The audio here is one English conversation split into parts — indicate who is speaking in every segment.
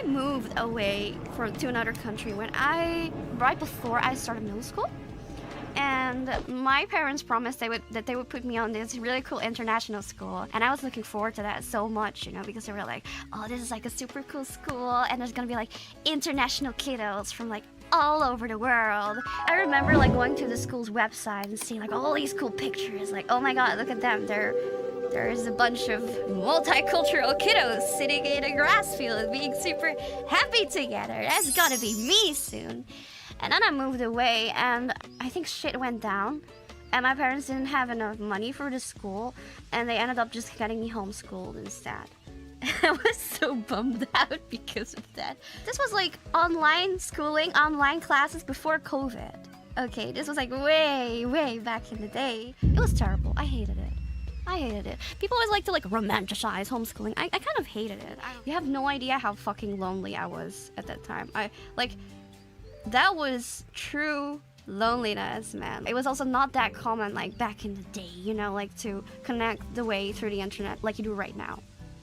Speaker 1: I moved away to another country right before I started middle school. And my parents promised that they would put me on this really cool international school. And I was looking forward to that so much, you know, because they were like, oh, this is like a super cool school. And there's gonna be like international kiddos from like all over the world. I remember like going to the school's website and seeing like all these cool pictures. Like, oh my God, look at them. There is a bunch of multicultural kiddos sitting in a grass field being super happy together. That's gotta be me soon. And then I moved away, and I think shit went down, and my parents didn't have enough money for the school, and they ended up just getting me homeschooled instead. I was so bummed out because of that. This was like online schooling, online classes before COVID. Okay, this was like way back in the day. It was terrible. I hated it. I hated it. People always like to like romanticize homeschooling. I kind of hated it. You have no idea how fucking lonely I was at that time. That was true loneliness, man. It was also not that common like back in the day, you know, like to connect the way through the internet like you do right now.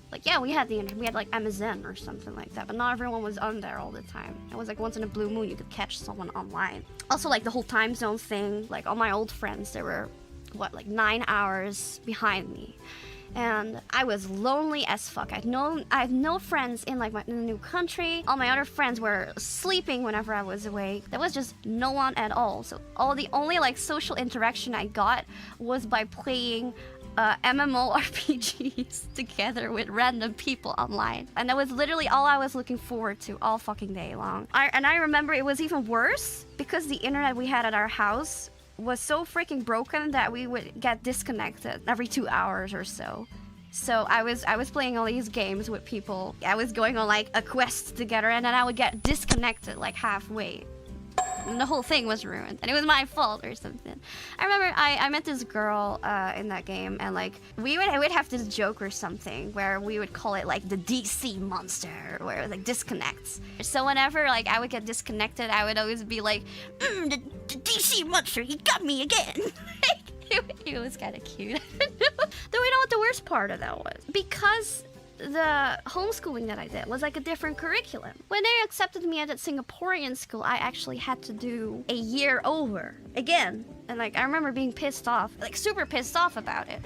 Speaker 1: Like, yeah, we had the internet, we had like Amazon or something like that, but not everyone was on there all the time. It was like once in a blue moon you could catch someone online. Also like the whole time zone thing, like all my old friends, they were, what, like 9 hours behind me. And I was lonely as fuck. I had no friends in like in the new country. All my other friends were sleeping whenever I was away. There was just no one at all. So the only like social interaction I got was by playing MMORPGs together with random people online. And that was literally all I was looking forward to all fucking day long. I remember it was even worse because the internet we had at our house was so freaking broken that we would get disconnected every 2 hours or so. So I was playing all these games with people. I was going on like a quest together, and then I would get disconnected like halfway. And the whole thing was ruined, and it was my fault or something. I remember I met this girl in that game, and like we would have this joke or something where we would call it like the DC monster, where it like disconnects. So whenever like I would get disconnected, I would always be like, the DC monster, he got me again. It was kind of cute. Though you know what the worst part of that was? Because the homeschooling that I did was like a different curriculum. When they accepted me at that Singaporean school, I actually had to do a year over again. And like I remember being pissed off, like super pissed off about it.